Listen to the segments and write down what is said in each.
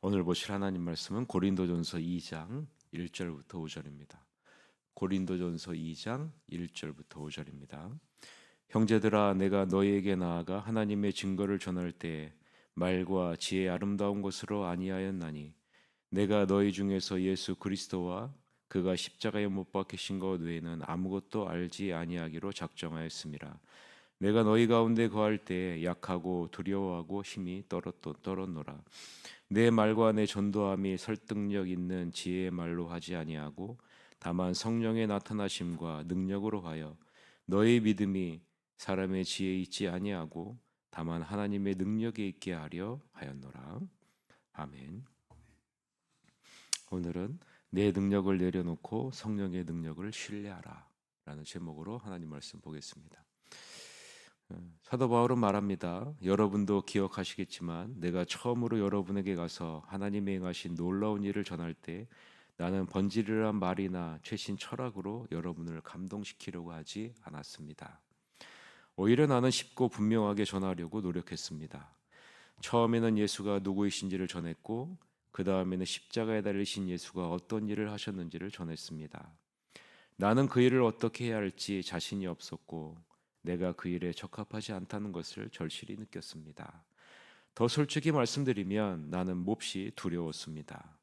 오늘 보실 하나님 말씀은 고린도전서 2장 1절부터 5절입니다. 고린도전서 2장 1절부터 5절입니다. 형제들아, 내가 너희에게 나아가 하나님의 증거를 전할 때 말과 지혜의 아름다운 것으로 아니하였나니 내가 너희 중에서 예수 그리스도와 그가 십자가에 못 박히신 것 외에는 아무것도 알지 아니하기로 작정하였습니다. 내가 너희 가운데 거할 때 약하고 두려워하고 힘이 떨었노라. 내 말과 내 전도함이 설득력 있는 지혜의 말로 하지 아니하고 다만 성령의 나타나심과 능력으로 하여 너희 믿음이 사람의 지혜에 있지 아니하고 다만 하나님의 능력에 있게 하려 하였노라. 아멘. 오늘은 내 능력을 내려놓고 성령의 능력을 신뢰하라 라는 제목으로 하나님 말씀 보겠습니다. 사도 바울은 말합니다. 여러분도 기억하시겠지만 내가 처음으로 여러분에게 가서 하나님이 행하신 놀라운 일을 전할 때 나는 번지르르한 말이나 최신 철학으로 여러분을 감동시키려고 하지 않았습니다. 오히려 나는 쉽고 분명하게 전하려고 노력했습니다. 처음에는 예수가 누구이신지를 전했고 그 다음에는 십자가에 달리신 예수가 어떤 일을 하셨는지를 전했습니다. 나는 그 일을 어떻게 해야 할지 자신이 없었고 내가 그 일에 적합하지 않다는 것을 절실히 느꼈습니다. 더 솔직히 말씀드리면 나는 몹시 두려웠습니다.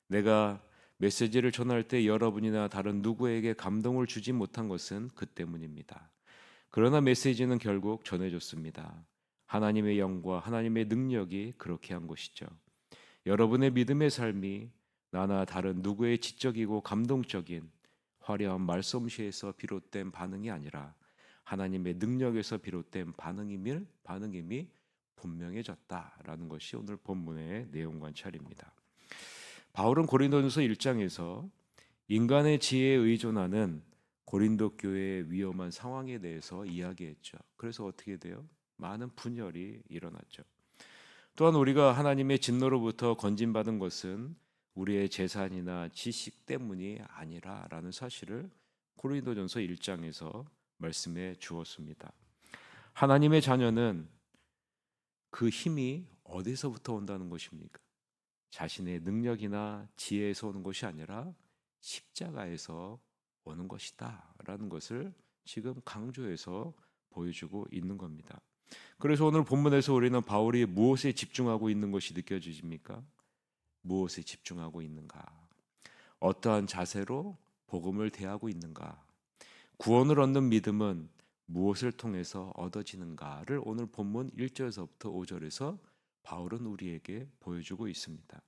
내가 메시지를 전할 때 여러분이나 다른 누구에게 감동을 주지 못한 것은 그 때문입니다. 그러나 메시지는 결국 전해졌습니다. 하나님의 영과 하나님의 능력이 그렇게 한 것이죠. 여러분의 믿음의 삶이 나나 다른 누구의 지적이고 감동적인 화려한 말솜씨에서 비롯된 반응이 아니라 하나님의 능력에서 비롯된 반응임이 분명해졌다라는 것이 오늘 본문의 내용 관찰입니다. 바울은 고린도전서 1장에서 인간의 지혜에 의존하는 고린도 교회의 위험한 상황에 대해서 이야기했죠. 그래서 어떻게 돼요? 많은 분열이 일어났죠. 또한 우리가 하나님의 진노로부터 건진받은 것은 우리의 재산이나 지식 때문이 아니라라는 사실을 고린도전서 1장에서 말씀해 주었습니다. 하나님의 자녀는 그 힘이 어디서부터 온다는 것입니까? 자신의 능력이나 지혜에서 오는 것이 아니라 십자가에서 오는 것이다 라는 것을 지금 강조해서 보여주고 있는 겁니다. 그래서 오늘 본문에서 우리는 바울이 무엇에 집중하고 있는 것이 느껴지십니까? 무엇에 집중하고 있는가? 어떠한 자세로 복음을 대하고 있는가? 구원을 얻는 믿음은 무엇을 통해서 얻어지는가를 오늘 본문 1절에서부터 5절에서 바울은 우리에게 보여주고 있습니다.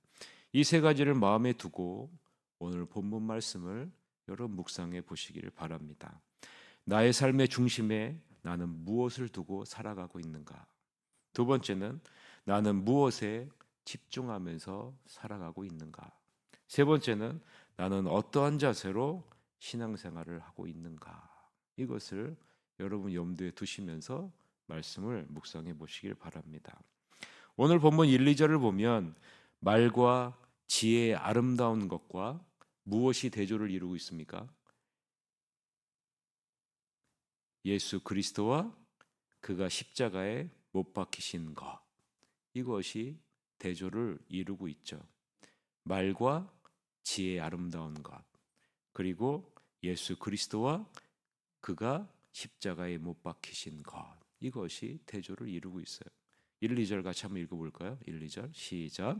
이 세 가지를 마음에 두고 오늘 본문 말씀을 여러분 묵상해 보시기를 바랍니다. 나의 삶의 중심에 나는 무엇을 두고 살아가고 있는가? 두 번째는 나는 무엇에 집중하면서 살아가고 있는가? 세 번째는 나는 어떠한 자세로 신앙생활을 하고 있는가? 이것을 여러분 염두에 두시면서 말씀을 묵상해 보시길 바랍니다. 오늘 본문 1, 2절을 보면 말과 지혜의 아름다운 것과 무엇이 대조를 이루고 있습니까? 예수 그리스도와 그가 십자가에 못 박히신 것, 이것이 대조를 이루고 있죠. 말과 지혜의 아름다운 것, 그리고 예수 그리스도와 그가 십자가에 못 박히신 것, 이것이 대조를 이루고 있어요. 1, 2절 같이 한번 읽어볼까요? 1, 2절 시작.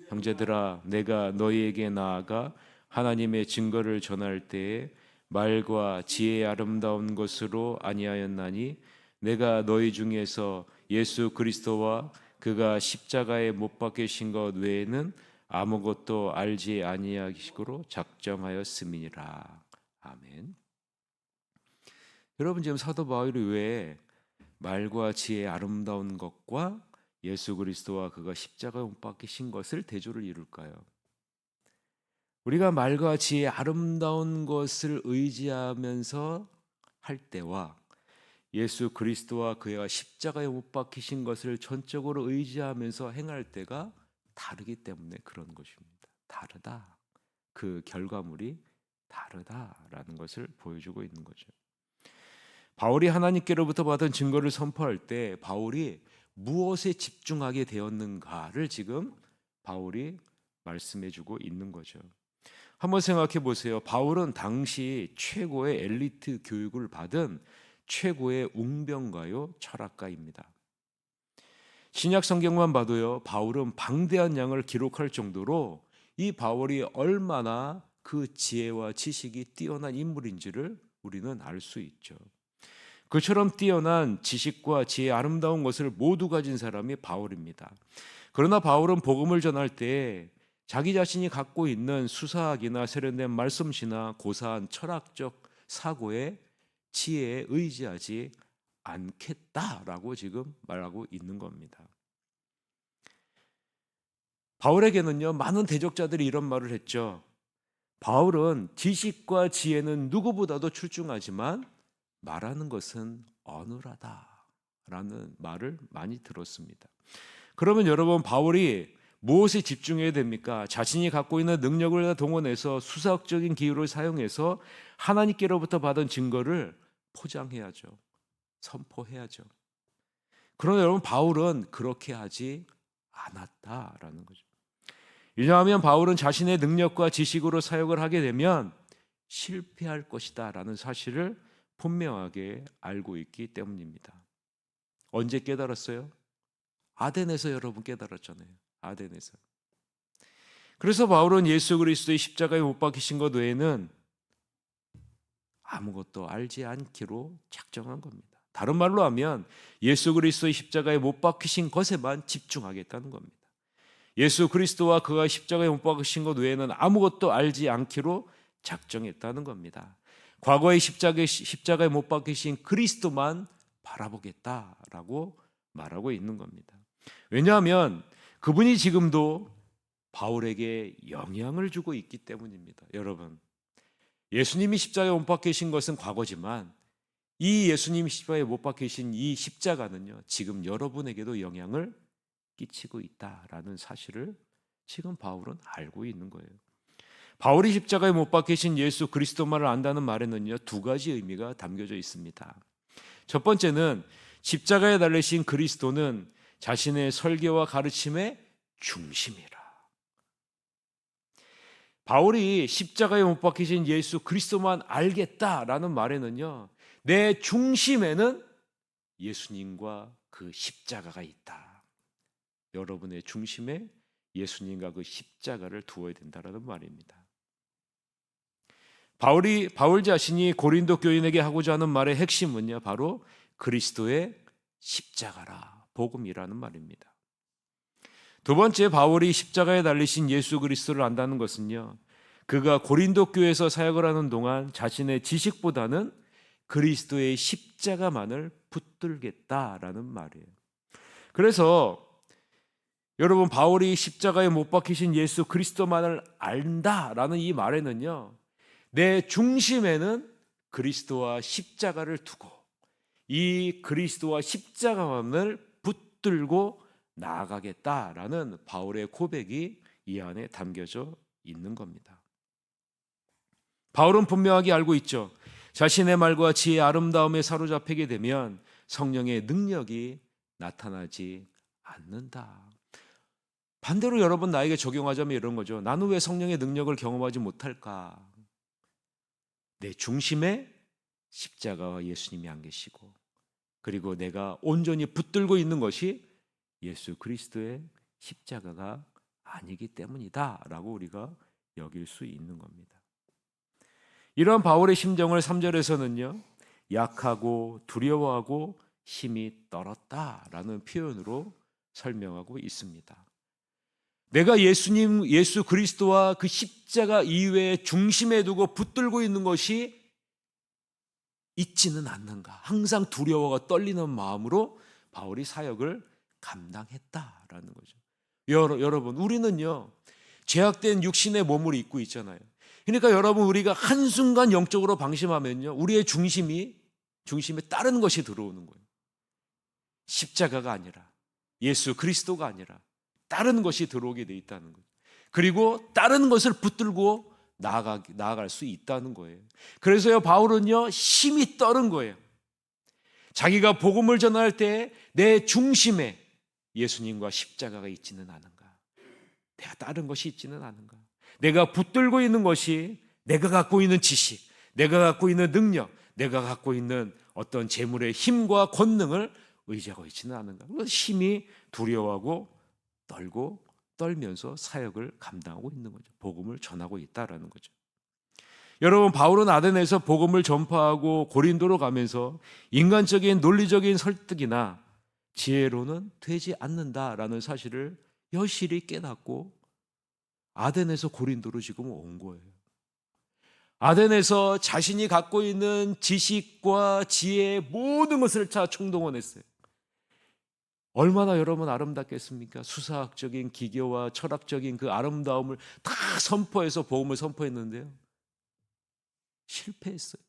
형제들아, 내가 너희에게 나아가 하나님의 증거를 전할 때에 말과 지혜의 아름다운 것으로 아니하였나니 내가 너희 중에서 예수 그리스도와 그가 십자가에 못 박히신 것 외에는 아무것도 알지 아니하시기로 작정하였음이니라. 아멘. 여러분, 지금 사도 바울이 왜 말과 지혜의 아름다운 것과 예수 그리스도와 그가 십자가에 못 박히신 것을 대조를 이룰까요? 우리가 말과 지혜의 아름다운 것을 의지하면서 할 때와 예수 그리스도와 그가 십자가에 못 박히신 것을 전적으로 의지하면서 행할 때가 다르기 때문에 그런 것입니다. 다르다. 그 결과물이 다르다라는 것을 보여주고 있는 거죠. 바울이 하나님께로부터 받은 증거를 선포할 때 바울이 무엇에 집중하게 되었는가를 지금 바울이 말씀해주고 있는 거죠. 한번 생각해 보세요. 바울은 당시 최고의 엘리트 교육을 받은 최고의 웅변가요 철학가입니다. 신약 성경만 봐도요, 바울은 방대한 양을 기록할 정도로 이 바울이 얼마나 그 지혜와 지식이 뛰어난 인물인지를 우리는 알 수 있죠. 그처럼 뛰어난 지식과 지혜, 아름다운 것을 모두 가진 사람이 바울입니다. 그러나 바울은 복음을 전할 때 자기 자신이 갖고 있는 수사학이나 세련된 말씀시나 고사한 철학적 사고에 지혜에 의지하지 않겠다라고 지금 말하고 있는 겁니다. 바울에게는요, 많은 대적자들이 이런 말을 했죠. 바울은 지식과 지혜는 누구보다도 출중하지만 말하는 것은 어눌하다라는 말을 많이 들었습니다. 그러면 여러분, 바울이 무엇에 집중해야 됩니까? 자신이 갖고 있는 능력을 동원해서 수사학적인 기술을 사용해서 하나님께로부터 받은 증거를 포장해야죠. 선포해야죠. 그러나 여러분, 바울은 그렇게 하지 않았다라는 거죠. 왜냐하면 바울은 자신의 능력과 지식으로 사역을 하게 되면 실패할 것이다 라는 사실을 분명하게 알고 있기 때문입니다. 언제 깨달았어요? 아덴에서 여러분 깨달았잖아요. 아덴에서. 그래서 바울은 예수 그리스도의 십자가에 못 박히신 것 외에는 아무것도 알지 않기로 작정한 겁니다. 다른 말로 하면 예수 그리스도의 십자가에 못 박히신 것에만 집중하겠다는 겁니다. 예수 그리스도와 그가 십자가에 못 박히신 것 외에는 아무것도 알지 않기로 작정했다는 겁니다. 과거의 십자가에 못 박히신 그리스도만 바라보겠다라고 말하고 있는 겁니다. 왜냐하면 그분이 지금도 바울에게 영향을 주고 있기 때문입니다. 여러분, 예수님이 십자가에 못 박히신 것은 과거지만 이 예수님이 십자가에 못 박히신 이 십자가는요, 지금 여러분에게도 영향을 끼치고 있다라는 사실을 지금 바울은 알고 있는 거예요. 바울이 십자가에 못 박히신 예수 그리스도만을 안다는 말에는요, 두 가지 의미가 담겨져 있습니다. 첫 번째는 십자가에 달리신 그리스도는 자신의 설교와 가르침의 중심이라. 바울이 십자가에 못 박히신 예수 그리스도만 알겠다라는 말에는요, 내 중심에는 예수님과 그 십자가가 있다. 여러분의 중심에 예수님과 그 십자가를 두어야 된다라는 말입니다. 바울 자신이 고린도 교인에게 하고자 하는 말의 핵심은요, 바로 그리스도의 십자가라, 복음이라는 말입니다. 두 번째, 바울이 십자가에 달리신 예수 그리스도를 안다는 것은요, 그가 고린도 교회에서 사역을 하는 동안 자신의 지식보다는 그리스도의 십자가만을 붙들겠다라는 말이에요. 그래서 여러분, 바울이 십자가에 못 박히신 예수 그리스도만을 안다라는 이 말에는요, 내 중심에는 그리스도와 십자가를 두고 이 그리스도와 십자가만을 붙들고 나아가겠다라는 바울의 고백이 이 안에 담겨져 있는 겁니다. 바울은 분명하게 알고 있죠. 자신의 말과 지혜의 아름다움에 사로잡히게 되면 성령의 능력이 나타나지 않는다. 반대로 여러분, 나에게 적용하자면 이런 거죠. 나는 왜 성령의 능력을 경험하지 못할까? 내 중심에 십자가와 예수님이 안 계시고, 그리고 내가 온전히 붙들고 있는 것이 예수 그리스도의 십자가가 아니기 때문이다 라고 우리가 여길 수 있는 겁니다. 이러한 바울의 심정을 3절에서는요, 약하고 두려워하고 힘이 떨었다라는 표현으로 설명하고 있습니다. 내가 예수 그리스도와 그 십자가 이외에 중심에 두고 붙들고 있는 것이 있지는 않는가? 항상 두려워가 떨리는 마음으로 바울이 사역을 감당했다라는 거죠. 여러분, 우리는요, 죄악된 육신의 몸을 입고 있잖아요. 그러니까 여러분, 우리가 한순간 영적으로 방심하면요, 우리의 중심에 다른 것이 들어오는 거예요. 십자가가 아니라, 예수 그리스도가 아니라 다른 것이 들어오게 돼 있다는 거예요. 그리고 다른 것을 붙들고 나아갈 수 있다는 거예요. 그래서요, 바울은요, 힘이 떨은 거예요. 자기가 복음을 전할 때 내 중심에 예수님과 십자가가 있지는 않은가. 내가 다른 것이 있지는 않은가? 내가 붙들고 있는 것이 내가 갖고 있는 지식, 내가 갖고 있는 능력, 내가 갖고 있는 어떤 재물의 힘과 권능을 의지하고 있지는 않은가? 그래서 심히 두려워하고 떨면서 사역을 감당하고 있는 거죠. 복음을 전하고 있다라는 거죠. 여러분, 바울은 아덴에서 복음을 전파하고 고린도로 가면서 인간적인 논리적인 설득이나 지혜로는 되지 않는다라는 사실을 여실히 깨닫고 아덴에서 고린도로 지금 온 거예요. 아덴에서 자신이 갖고 있는 지식과 지혜의 모든 것을 다 총동원했어요. 얼마나 여러분 아름답겠습니까? 수사학적인 기교와 철학적인 그 아름다움을 다 선포해서 복음을 선포했는데요, 실패했습니다.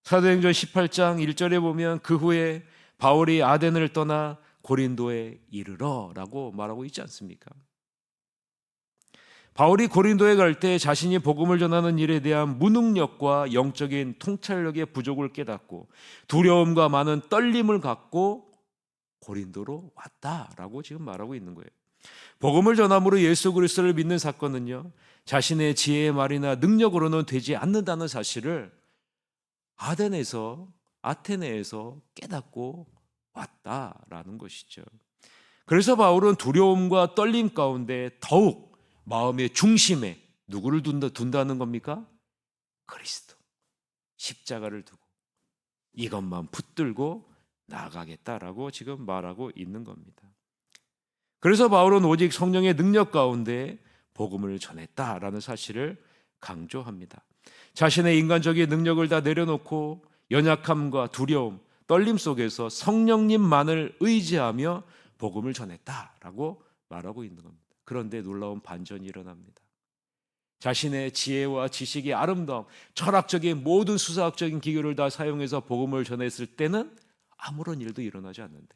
사도행전 18장 1절에 보면 그 후에 바울이 아덴을 떠나 고린도에 이르러라고 말하고 있지 않습니까? 바울이 고린도에 갈 때 자신이 복음을 전하는 일에 대한 무능력과 영적인 통찰력의 부족을 깨닫고 두려움과 많은 떨림을 갖고 고린도로 왔다라고 지금 말하고 있는 거예요. 복음을 전함으로 예수 그리스도를 믿는 사건은요, 자신의 지혜의 말이나 능력으로는 되지 않는다는 사실을 아테네에서 깨닫고 왔다라는 것이죠. 그래서 바울은 두려움과 떨림 가운데 더욱 마음의 중심에 누구를 둔다는 겁니까? 그리스도, 십자가를 두고 이것만 붙들고 나아가겠다라고 지금 말하고 있는 겁니다. 그래서 바울은 오직 성령의 능력 가운데 복음을 전했다라는 사실을 강조합니다. 자신의 인간적인 능력을 다 내려놓고 연약함과 두려움, 떨림 속에서 성령님만을 의지하며 복음을 전했다라고 말하고 있는 겁니다. 그런데 놀라운 반전이 일어납니다. 자신의 지혜와 지식의 아름다움, 철학적인 모든 수사학적인 기교를 다 사용해서 복음을 전했을 때는 아무런 일도 일어나지 않는데,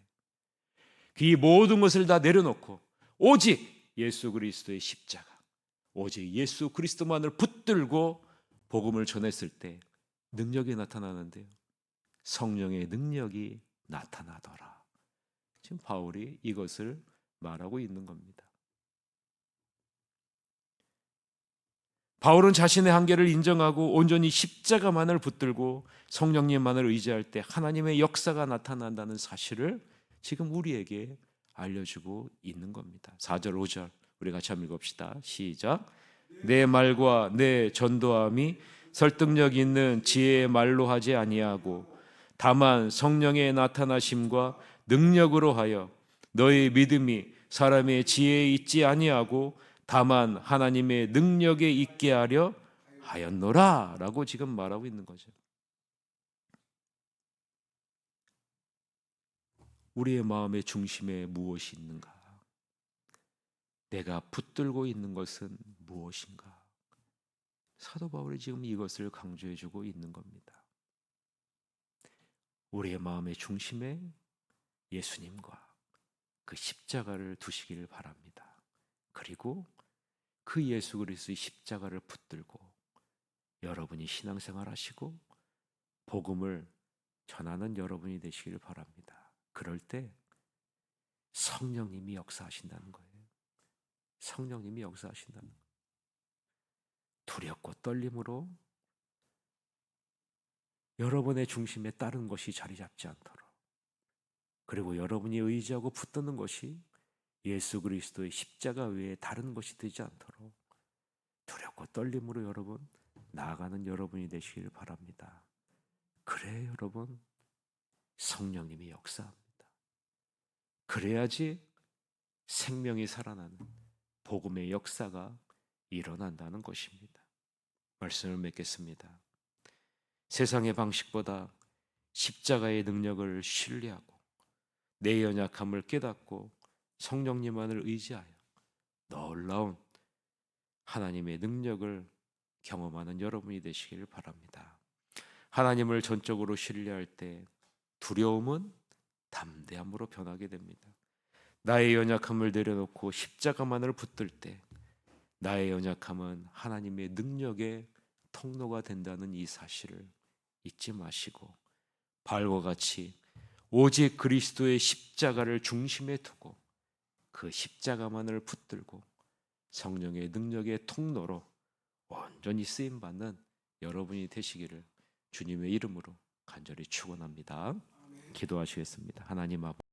이 모든 것을 다 내려놓고 오직 예수 그리스도의 십자가, 오직 예수 그리스도만을 붙들고 복음을 전했을 때 능력이 나타나는데요, 성령의 능력이 나타나더라. 지금 바울이 이것을 말하고 있는 겁니다. 바울은 자신의 한계를 인정하고 온전히 십자가만을 붙들고 성령님만을 의지할 때 하나님의 역사가 나타난다는 사실을 지금 우리에게 알려주고 있는 겁니다. 4절 5절 우리 같이 한번 읽읍시다. 시작. 내 말과 내 전도함이 설득력 있는 지혜의 말로 하지 아니하고 다만 성령의 나타나심과 능력으로 하여 너의 믿음이 사람의 지혜에 있지 아니하고 다만 하나님의 능력에 있게 하려 하였노라 라고 지금 말하고 있는 거죠. 우리의 마음의 중심에 무엇이 있는가? 내가 붙들고 있는 것은 무엇인가? 사도 바울이 지금 이것을 강조해주고 있는 겁니다. 우리의 마음의 중심에 예수님과 그 십자가를 두시기를 바랍니다. 그리고 그 예수 그리스도의 십자가를 붙들고 여러분이 신앙생활 하시고 복음을 전하는 여러분이 되시기를 바랍니다. 그럴 때 성령님이 역사하신다는 거예요. 성령님이 역사하신다는 거예요. 두렵고 떨림으로 여러분의 중심에 다른 것이 자리 잡지 않도록, 그리고 여러분이 의지하고 붙드는 것이 예수 그리스도의 십자가 외에 다른 것이 되지 않도록 두렵고 떨림으로 여러분 나아가는 여러분이 되시길 바랍니다. 그래 여러분, 성령님이 역사합니다. 그래야지 생명이 살아나는 복음의 역사가 일어난다는 것입니다. 말씀을 맺겠습니다. 세상의 방식보다 십자가의 능력을 신뢰하고 내 연약함을 깨닫고 성령님만을 의지하여 놀라운 하나님의 능력을 경험하는 여러분이 되시길 바랍니다. 하나님을 전적으로 신뢰할 때 두려움은 담대함으로 변하게 됩니다. 나의 연약함을 내려놓고 십자가만을 붙들 때 나의 연약함은 하나님의 능력의 통로가 된다는 이 사실을 잊지 마시고 바울과 같이 오직 그리스도의 십자가를 중심에 두고 그 십자가만을 붙들고 성령의 능력의 통로로 온전히 쓰임 받는 여러분이 되시기를 주님의 이름으로 간절히 축원합니다. 기도하시겠습니다. 하나님 아버지,